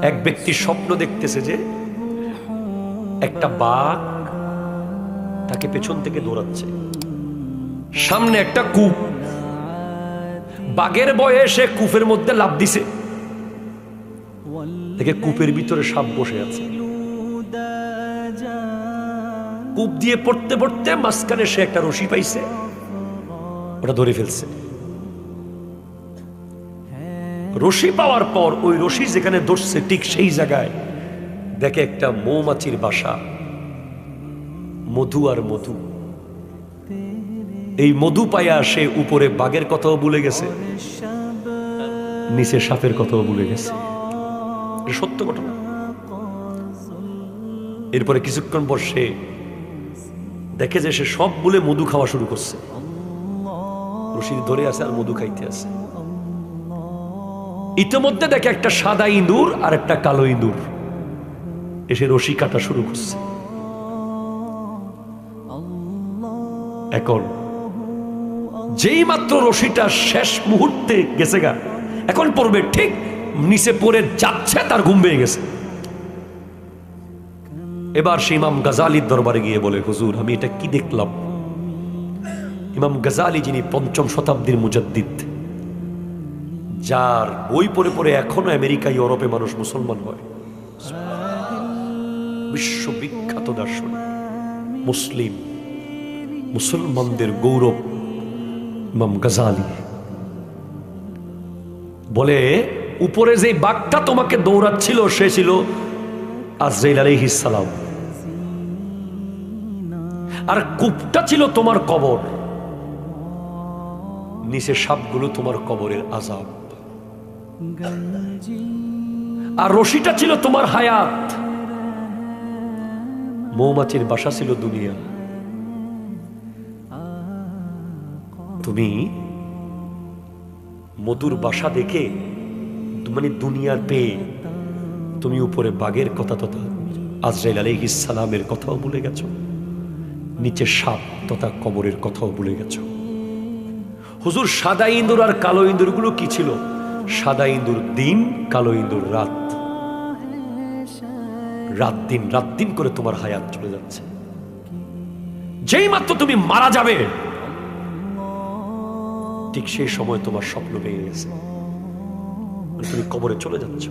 এক ব্যক্তি স্বপ্ন দেখতেছে যে একটা বাঘ তাকে পেছন থেকে দৌড়াচ্ছে, সামনে একটা কূপ, বাঘের ভয়ে সে কূপের মধ্যে লাফ দিছে, দেখে কূপের ভিতরে সাপ বসে আছে। কূপ দিয়ে পড়তে পড়তে মাঝখানে সে একটা রশি পাইছে, ওটা ধরে ফেলছে। রশি পাওয়ার পর ওই রশি যেখানে ধরছে ঠিক সেই জায়গায় দেখে একটা মৌমাছির বাসা, মধু আর মধু। এই মধু পাইয়া সে উপরে বাঘের কথাও ভুলে গেছে, নিচে সাপের কথাও ভুলে গেছে। এটা সত্য ঘটনা। এরপরে কিছুক্ষণ পর সে দেখে যে সে সব বলে মধু খাওয়া শুরু করছে, রশি ধরে আছে আর মধু খাইতে আছে। ইতিমধ্যে দেখে একটা সাদা ইঁদুর আর একটা কালো ইঁদুর এসে রশি কাটা শুরু করছে। এখন যেই মাত্র রশিটা শেষ মুহূর্তে গেছে গা, এখন পড়বে, ঠিক নিচে পড়ে যাচ্ছে, তার ঘুম পেয়ে গেছে। এবার সে ইমাম গাজালির দরবারে গিয়ে বলে, হুজুর আমি এটা কি দেখলাম? ইমাম গাজালি যিনি ৫ম শতাব্দীর মুজাদ্দিদ, যার বই পড়ে পড়ে এখনো আমেরিকা ইউরোপে মানুষ মুসলমান হয়, বিশ্ববিখ্যাত দার্শনিক, মুসলিম মুসলমানদের গৌরব ইমাম গাজালি বলে, উপরে যে বাঘটা তোমাকে দৌড়াচ্ছিল সে ছিল আজরাইল আলাইহিস সালাম, আর কূপটা ছিল তোমার কবর, নিচে সাপগুলো তোমার কবরের আযাব, আর রশিটা ছিল তোমার হায়াত, মৌমাছির বাসা ছিল দুনিয়া। তুমি মধুর বাসা দেখে মানে দুনিয়ার পেয়ে তুমি উপরে বাঘের কথা তথা আজরাইল আলাইহিস সালামের কথাও ভুলে গেছো, নিচে সাপ তথা কবরের কথাও ভুলে গেছো। হুজুর সাদা ইঁদুর আর কালো ইঁদুরগুলো কি ছিল? সাদা ইঁদুর দিন, কালো ইঁদুর রাত। রাত দিন রাত দিন করে তোমার হায়াত চলে যাচ্ছে। যেই মাত্র তুমি মারা যাবে ঠিক সেই সময় তোমার স্বপ্ন ভেঙে গেছে, তুমি কবরে চলে যাচ্ছ।